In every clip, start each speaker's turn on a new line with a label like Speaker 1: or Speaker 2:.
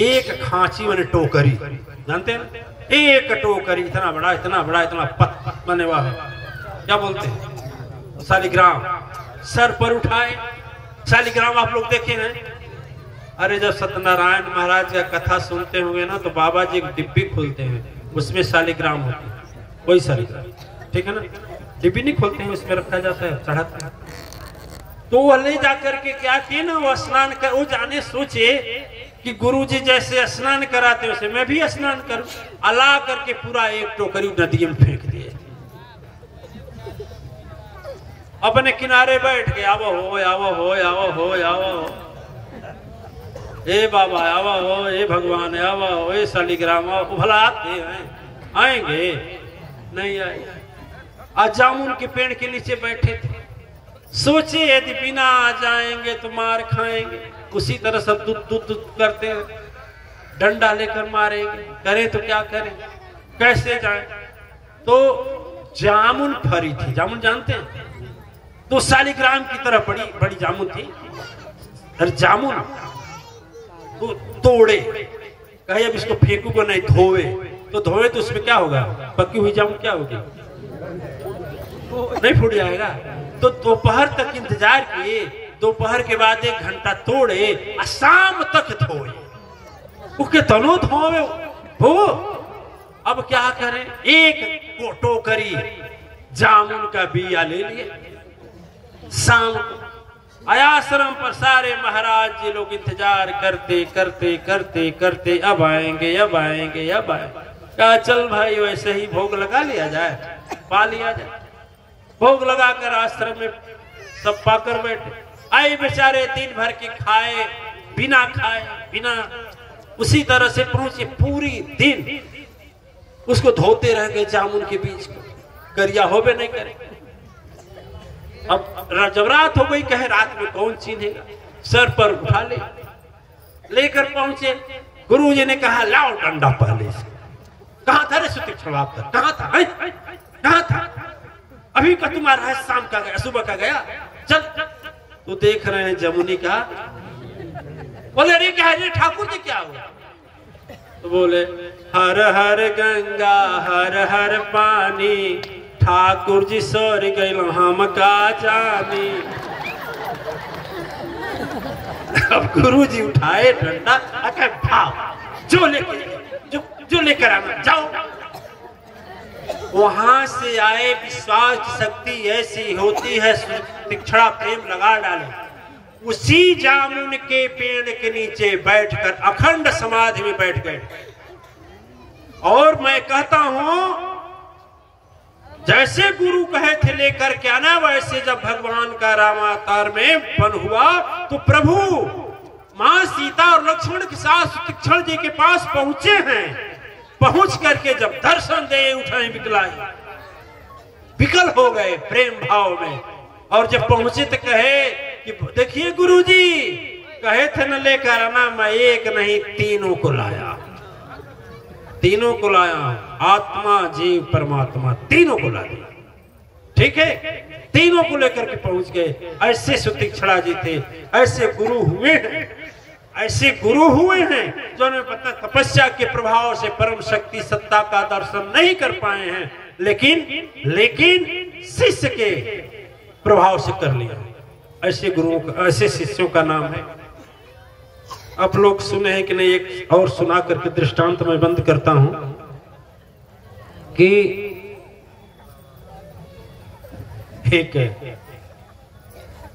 Speaker 1: एक खांची मैंने टोकरी, जानते हैं, एक टोकरी इतना बड़ा इतना पत बने हुआ है, क्या बोलते हैं, शालिग्राम, सर पर उठाए। शालिग्राम आप लोग देखे हैं? अरे जब सत्यनारायण महाराज का कथा सुनते होंगे ना, तो बाबा जी एक डिब्बी खोलते हैं, उसमें शालिग्राम होते हैं, वही शालिग्राम, ठीक है ना। डिब्बी नहीं खोलते हैं, उसमें रखा जाता है, चढ़ाता है। तो वो ले जाकर के क्या किए ना, वो स्नान कर, वो जाने सोचे कि गुरुजी जैसे स्नान कराते वैसे मैं भी स्नान करूं। अला करके पूरा एक टोकरी नदी में फेंक दिए। अपने किनारे बैठ के आवो हो आवो हो आवो हो आवो हो, ए बाबा आवा हो, ए भगवान आवा हो, ए शालिग्राम आओ। भला आते हैं, आएंगे नहीं आए। आज जामुन के पेड़ के नीचे बैठे थे, सोचे यदि बिना आ जाएंगे तो मार खाएंगे। उसी तरह सब दूध करते हैं, डंडा लेकर मारेंगे, करें तो क्या करें, कैसे जाएं। तो जामुन फरी थी, जामुन जानते हैं, तो शालिग्राम की तरह बड़ी बड़ी जामुन थी। और जामुन तो तोड़े, कहे अब इसको फेंकू को नहीं, धोवे। तो धोवे तो उसमें क्या होगा, पकी हुई जामुन क्या होगी, नहीं फूट जाएगा। तो दोपहर तक इंतजार किए, दोपहर के बाद 1 घंटा तोड़े, शाम तक धोए, उसके तनो धोवे हो। अब क्या करें, एक टोकरी जामुन का बिया ले लिए। शाम आश्रम पर सारे महाराज जी लोग इंतजार करते करते करते करते, अब आएंगे अब आएंगे अब आएंगे। कहा चल भाई वैसे ही भोग लगा लिया जाए, पा लिया जाए। भोग लगाकर आश्रम में सब पाकर बैठे। आए बेचारे दिन भर के खाए बिना उसी तरह से पहुंचे। पूरी दिन उसको धोते रह गए, जामुन के बीज को, करिया होबे नहीं करे। अब जब रात हो गई, कहे रात में कौन चिन्हेगा, सर पर उठा ले, लेकर पहुंचे। गुरुजी ने कहा लाओ डंडा पहले से। कहां था रे सुतीक्षण, आप कहां था, कहां था? अभी का तुम्हारा है, शाम का गया, सुबह का गया, चल। तो देख रहे हैं जमुनी का। बोले अरे क्या है ठाकुर जी, क्या हुआ? तो बोले हर हर गंगा हर हर पानी, ठाकुर जी सर गइल हम का जानी। अब गुरु जी उठाए डंडा, भाव जो लेकर आना, जाओ। वहां से आए, विश्वास की शक्ति ऐसी होती है, तीक्ष्णा प्रेम लगा डाले। उसी जामुन के पेड़ के नीचे बैठकर अखंड समाधि में बैठ गए। और मैं कहता हूं, जैसे गुरु कहे थे लेकर के आना, वैसे जब भगवान का रामावतार में बन हुआ, तो प्रभु मां सीता और लक्ष्मण के साथ तीक्ष्ण जी के पास पहुंचे हैं। पहुंच करके जब दर्शन दे उठाए, विकल हो गए प्रेम भाव में। और जब पहुंचे तो कहे कि देखिए गुरुजी, कहे थे न लेकर आना, मैं एक नहीं तीनों को लाया, तीनों को लाया, आत्मा जीव परमात्मा तीनों को ला दिया। ठीक है, तीनों को लेकर के पहुंच गए। ऐसे सुतीक्षणा जी थे, ऐसे गुरु हुए हैं, ऐसे गुरु हुए हैं जो हमें पता तपस्या के प्रभाव से परम शक्ति सत्ता का दर्शन नहीं कर पाए हैं, लेकिन शिष्य के प्रभाव से कर लिया। ऐसे गुरुओं का, ऐसे शिष्यों का नाम है। आप लोग सुने हैं कि नहीं, एक और सुना करके दृष्टांत में बंद करता हूं कि एक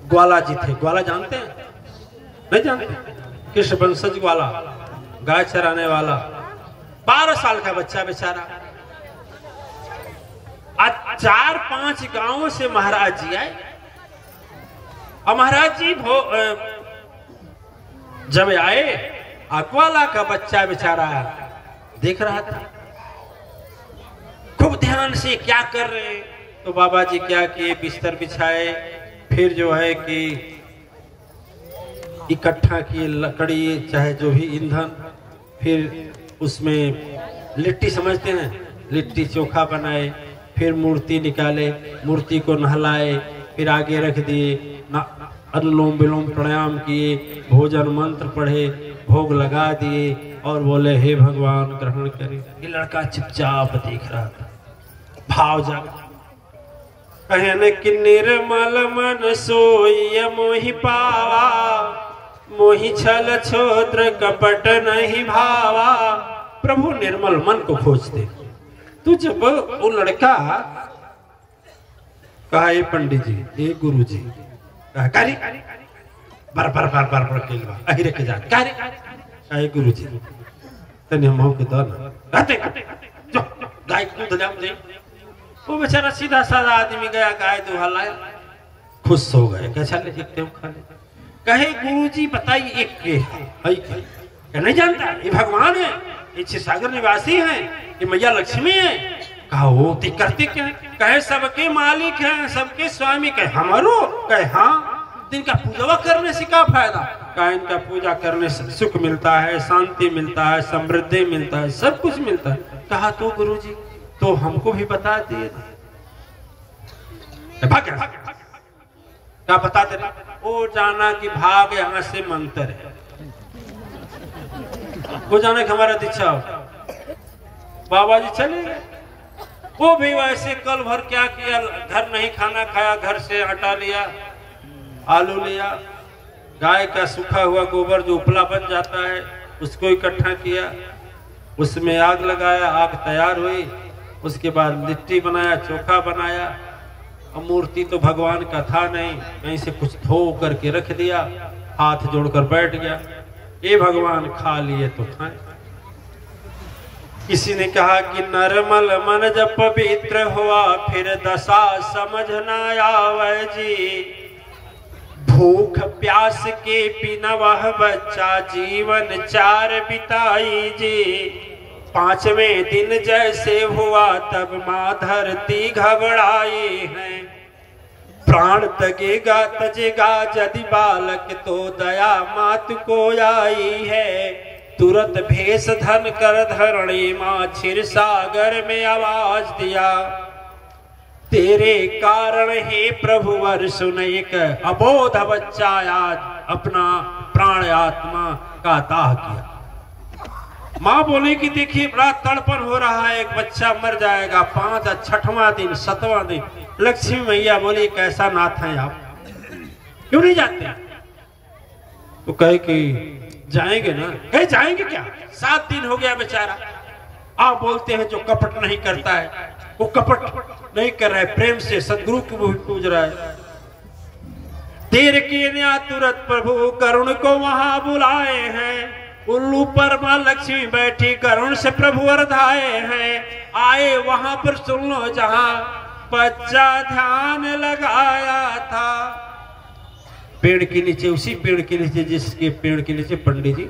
Speaker 1: ग्वाला जी थे। ग्वाला जानते हैं, नहीं जानते? कृष्ण वंशज ग्वाला, गाय चराने वाला, 12 साल का बच्चा बेचारा। आज 4-5 गांवों से महाराज जी आए। और महाराज जी जब आए, ग्वाला का बच्चा बेचारा देख रहा था, खूब ध्यान से क्या कर रहे हैं। तो बाबा जी क्या किए, बिस्तर बिछाए, फिर जो है कि इकट्ठा किए लकड़ी चाहे जो भी ईंधन, फिर उसमें लिट्टी समझते हैं, लिट्टी चोखा बनाए, फिर मूर्ति निकाले, मूर्ति को नहलाए, फिर आगे रख दिए, अनुलोम विलोम प्राणायाम किए, भोजन मंत्र पढ़े, भोग लगा दिए और बोले हे भगवान ग्रहण करें। ये लड़का चुपचाप देख रहा था। भाव जागा कहने कि निर्मल मन सोई मोहि पावा, मोहि छल छोद्र कपट नहीं भावा। प्रभु निर्मल मन को खोजते। तो जब वो लड़का कहा ये पंडित जी, ये गुरु जी, कारी बार बार बार बार बार केलवा अहिरे के जा कारी ये गुरु जी तने हम के दो ना गाते जो गाय दूध ले मुझे। वो बेचारा सीधा साधा आदमी गया, गाय दूध लाया, खुश हो गए। कैसा ले एक तुम खा ले। कहे गुरु जी बताइए एक के है नहीं जानता ये भगवान है, ये क्षीरसागर निवासी हैं, ये मैया लक्ष्मी है। कहा वो ती करते क्या है? कहे सबके मालिक हैं, सबके स्वामी। कहे हमारो? कहे हाँ। इनका पूजा करने से क्या फायदा? कहा इनका पूजा करने से सुख मिलता है, शांति मिलता है, समृद्धि मिलता है, सब कुछ मिलता है। कहा तो गुरु जी तो हमको भी बता दिए। क्या बता दे? वो जाना कि भाग यहाँ से मंत्र है, वो जाने कि हमारा दीक्षा हो। बाबा जी चले गए। वो भी वैसे कल भर क्या किया, घर नहीं खाना खाया, घर से हटा लिया, आलू लिया, गाय का सूखा हुआ गोबर जो उपला बन जाता है उसको इकट्ठा किया, उसमें आग लगाया, आग तैयार हुई। उसके बाद लिट्टी बनाया, चोखा बनाया। अब मूर्ति तो भगवान का था नहीं, कहीं से कुछ धो करके रख दिया, हाथ जोड़कर बैठ गया। ये भगवान खा लिए तो खाए। किसी ने कहा कि नरमल मन जब पवित्र हुआ, फिर दशा समझ न आवे जी। भूख प्यास के बिना वह बच्चा जीवन चार बिताई जी। पांचवें दिन जैसे हुआ तब माँ धरती घबराई है। प्राण तगेगा तजेगा यदि बालक तो दया मात को आई है। तुरंत भेष धन कर धरणी माँ क्षीरसागर में आवाज दिया। तेरे कारण हे प्रभु वर सुन एक अबोध बच्चा आज अपना प्राण आत्मा का दाह किया। माँ बोली कि देखिए बड़ा तड़पन हो रहा है, एक बच्चा मर जाएगा। 5 छठवां दिन 7वां दिन। लक्ष्मी मैया बोली कैसा नाथ है आप, क्यों नहीं जाते? तो कहे कि जाएंगे ना। कहे जाएंगे क्या, 7 दिन हो गया बेचारा। आप बोलते हैं जो कपट नहीं करता है वो कपट नहीं कर रहा है, प्रेम से सदगुरु को भी पूज रहा है। देर किए न्या तुरंत प्रभु करुण को वहां बुलाए हैं। उल्लू पर मां लक्ष्मी बैठी करुण से प्रभु वर्धाए हैं। आए वहां पर सुन लो जहां बच्चा ध्यान लगाया था। पेड़ के नीचे, उसी पेड़ के नीचे जिसके पेड़ के नीचे पंडित जी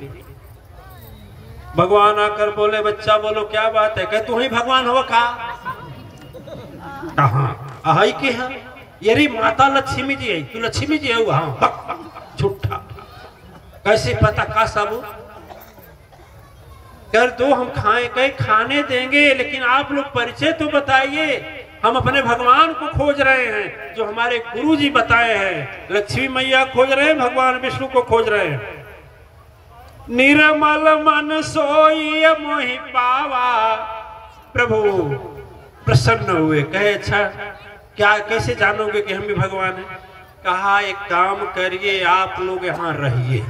Speaker 1: भगवान आकर बोले बच्चा बोलो क्या बात है? कहे तू ही भगवान हो का? कहाँ आई के हैं? यही माता लक्ष्मी जी है। तू लक्ष्मी जी है? हाँ। झूठा कैसे पता का सब कर दो, हम खाएं। कहीं खाने देंगे लेकिन आप लोग परिचय तो बताइए। हम अपने भगवान को खोज रहे हैं जो हमारे गुरु जी बताए हैं। लक्ष्मी मैया खोज रहे हैं, भगवान विष्णु को खोज रहे हैं। निर्मल मन सोई मोहि पावा। प्रभु प्रसन्न हुए, कहे अच्छा क्या कैसे जानोगे कि हम भी भगवान हैं? कहा एक काम करिए, आप लोग यहाँ रहिए,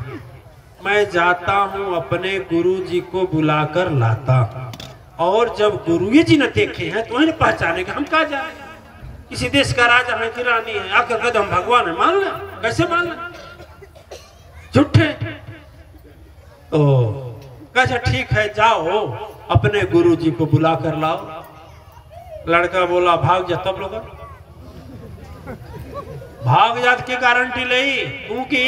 Speaker 1: मैं जाता हूँ अपने गुरु जी को बुलाकर लाता हूँ। और जब गुरु जी ने देखे हैं तो इन्हें पहचाने कि हम कहा जाए। किसी देश का राजा है कि रानी है, आकर कहते हम भगवान है, मान लें? कैसे मान लें? झूठे। तो अच्छा ठीक है जाओ अपने गुरु जी को बुला कर लाओ। लड़का बोला भाग जा। तब लोग भाग जात की गारंटी ली क्योंकि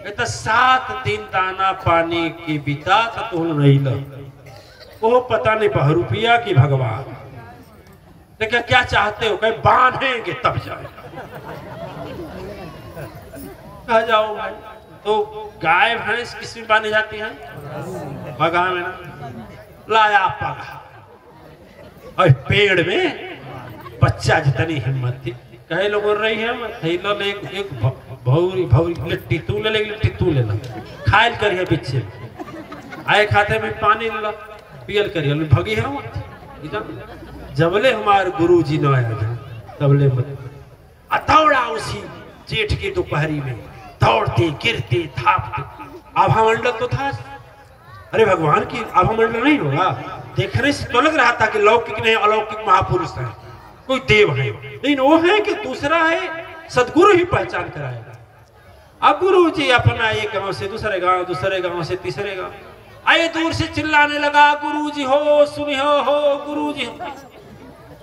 Speaker 1: तो 7 दिन दाना पानी की बिता तो नहीं ल वो पता नहीं बहरूपिया की भगवान। लेकिन क्या चाहते हो? कहीं बांधेंगे तब जाए। कहा जाओ भाई। तो गाय भैंस किस में बांधी जाती है? पगा में ना। लाया पगा और पेड़ में बच्चा जितनी हिम्मत थी कहे लोग रही है एक भौरी भौरी लिट्टी तू ले ले, लिट्टी तू ले ला, खायल करिए पीछे आए खाते में पानी ला पियल करिए भगी है जबले हमारे गुरु जी न आया तबले मत अतौड़ा उसी जेठ की दोपहरी में दौड़ते गिरते थापते। आभा मंडल तो था, अरे भगवान की आभा मंडल नहीं होगा, देखने से तो लग रहा था कि लौकिक नहीं अलौकिक महापुरुष है, कोई देव है, लेकिन वो है कि दूसरा है, सदगुरु ही पहचान कराएगा। अब गुरु जी अपना एक गांव से दूसरे गांव, दूसरे गांव से तीसरे गांव आए, दूर से चिल्लाने लगा गुरु जी हो सुनी हो गुरु जी हो।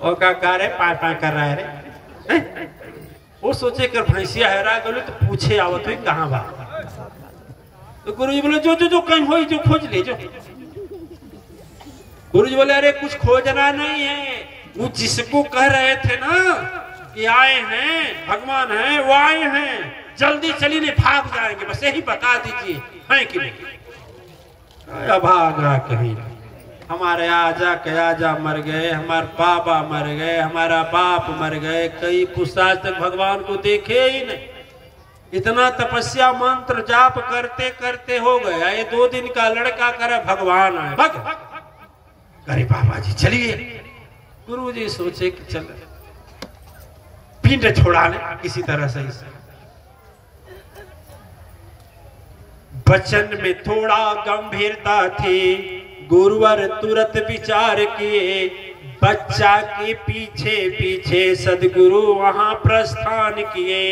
Speaker 1: और का रे पाए पाए कर रहा है रे, वो सोचे कर भैंसिया हैरा गले तो पूछे आवत हुई कहाँ बा, तो गुरु जी बोले जो जो जो कहीं हो जो खोज ले जो। गुरु जी बोले अरे कुछ खोजना नहीं है, वो जिसको कह रहे थे ना कि आए हैं भगवान हैं वो आए हैं, जल्दी चलिए नहीं भाग जाएंगे, बस यही बता दीजिए है कि नहीं। भागा कहीं हमारे आजा मर गए, हमारे बाबा मर गए, हमारा बाप मर गए, कई पुरुषाज तक भगवान को देखे ही नहीं। इतना तपस्या मंत्र जाप करते करते हो गया, ये 2 दिन का लड़का करे भगवान आए भग। अरे बाबा जी चलिए। गुरु जी सोचे कि चल पिंड छोड़ा ले किसी तरह से। वचन में थोड़ा गंभीरता थी, गुरुवर तुरंत विचार किए, बच्चा के पीछे पीछे सदगुरु वहां प्रस्थान किए।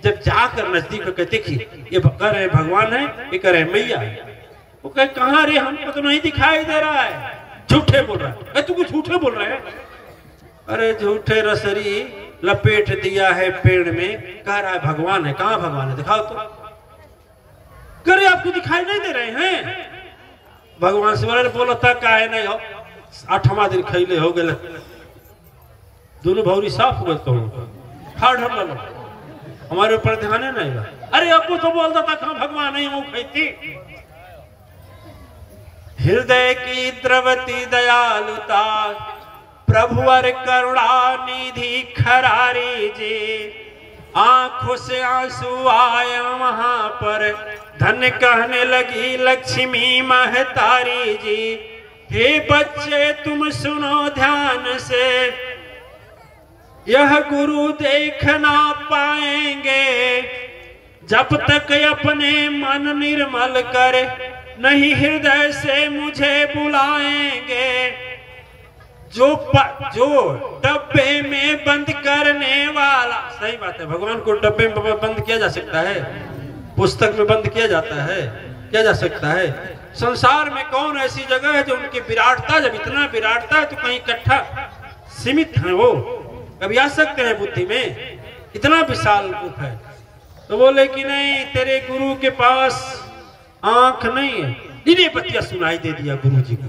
Speaker 1: जब जाकर नजदीक कहते देखिए ये कह रहे भगवान है, ये कह रहे मैया है, वो कहे कहाँ रे हमको तो नहीं दिखाई दे रहा है, झूठे बोल रहा है। तू कुछ झूठे बोल रहे हैं? अरे झूठे रसरी लपेट दिया है पेड़ में, कह रहा है भगवान है। कहाँ भगवान है दिखाओ तो। करे आपको दिखाई नहीं दे रहे हैं? भगवान से बोलो तक का है नहीं हो, 8वां दिन खैले हो गए, दोनों भौरी साफ हो गए। तो ठाड़ ढर लो, हमारे ऊपर ध्यान है नहीं। अरे आपको तो बोलता था कहाँ भगवान नहीं, वो कहती। हृदय की द्रवती दयालुता प्रभुवर करुणा निधि खरारी जी, आंखों से आंसू आया वहां पर, धन कहने लगी लक्ष्मी महतारी जी। हे बच्चे तुम सुनो ध्यान से, यह गुरु देख ना पाएंगे जब तक अपने मन निर्मल कर नहीं हृदय से मुझे बुलाएंगे। जो डब्बे में बंद करने वाला, सही बात है, भगवान को डब्बे में बंद किया जा सकता है, पुस्तक में बंद किया जाता है, किया जा सकता है। संसार में कौन ऐसी जगह है जो उनकी विराटता, जब इतना विराटता है तो कहीं इकट्ठा सीमित है, वो कभी आ सकते हैं बुद्धि में, इतना विशाल रूप है। तो बोले कि नहीं तेरे गुरु के पास आंख नहीं है। इन्हें बतिया सुनाई दे दिया गुरु जी को,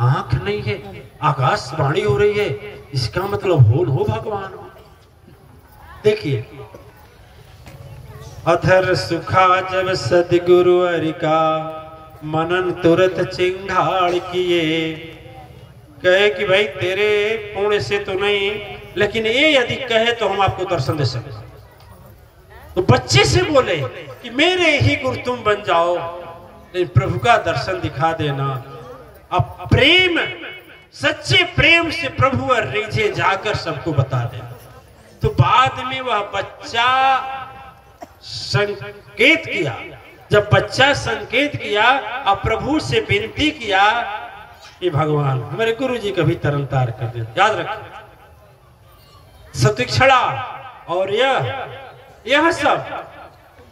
Speaker 1: आंख नहीं है, आकाशवाणी हो रही है, इसका मतलब हो भगवान। देखिए अधर सुखा जब सदगुरु अरिका, मनन तुरंत चिंगाड़ किए। कहे कि भाई तेरे पुण्य से तो नहीं, लेकिन ये यदि कहे तो हम आपको दर्शन दे सकते। तो बच्चे से बोले कि मेरे ही गुरु तुम बन जाओ, लेकिन प्रभु का दर्शन दिखा देना। अब प्रेम, सच्चे प्रेम से प्रभु और रीझे जाकर सबको बता देना। तो बाद में वह बच्चा संकेत किया, जब बच्चा संकेत किया और प्रभु से विनती किया कि भगवान हमारे गुरु जी कभी तरन तार कर दे। याद रखिए सतीक्षणा और यह सब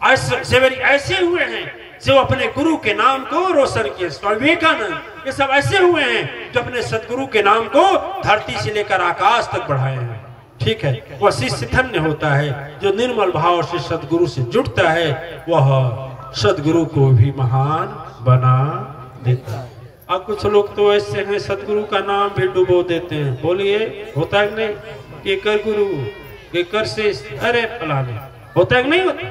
Speaker 1: ऐसे हुए हैं जो अपने गुरु के नाम को रोशन किए। स्वामी विवेकानंद ये सब ऐसे हुए हैं जो अपने सदगुरु के नाम को धरती से लेकर आकाश तक बढ़ाए हैं। ठीक है, वह शिष्य धन्य होता है जो निर्मल भाव से सदगुरु से जुड़ता है, वह सदगुरु को भी महान बना देता है। अब कुछ लोग तो ऐसे हैं सदगुरु का नाम भी डुबो देते हैं। बोलिए होता है नहीं? केकर गुरु केकर से, अरे फलाने, होता है नहीं होता?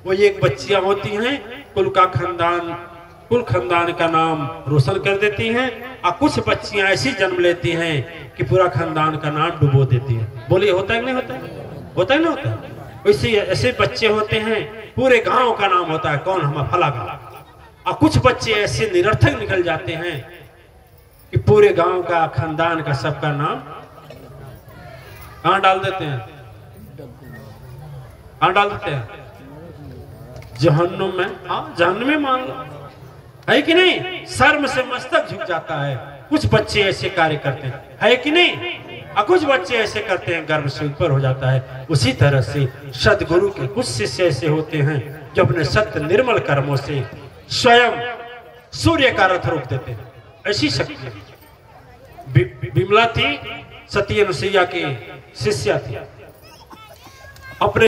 Speaker 1: वो एक बच्चियां होती हैं कुल खानदान का नाम रोशन कर देती हैं, और कुछ बच्चियां ऐसी जन्म लेती हैं कि पूरा खानदान का नाम डुबो देती हैं। बोलिए होता है नहीं होता? होता है ना होता? वैसे ऐसे बच्चे होते हैं पूरे गांव का नाम होता है, कौन हम फला गांव। और कुछ बच्चे ऐसे निरर्थक निकल जाते हैं कि पूरे गांव का, खानदान का, सबका नाम कहां डाल देते हैं, कहां डाल देते हैं, जहन्नुम में। हाँ, जहन्नुम में मान लो, है कि नहीं। शर्म से मस्तक झुक जाता है। कुछ बच्चे ऐसे कार्य करते हैं, है कि नहीं। और कुछ बच्चे ऐसे करते हैं, गर्व से ऊपर हो जाता है। उसी तरह से सदगुरु के कुछ शिष्य ऐसे होते हैं जो अपने सत्य निर्मल कर्मों से स्वयं सूर्य का रथ रोक देते हैं। ऐसी शक्ति विमला थी, सती अनुसुईया की शिष्या थी। अपने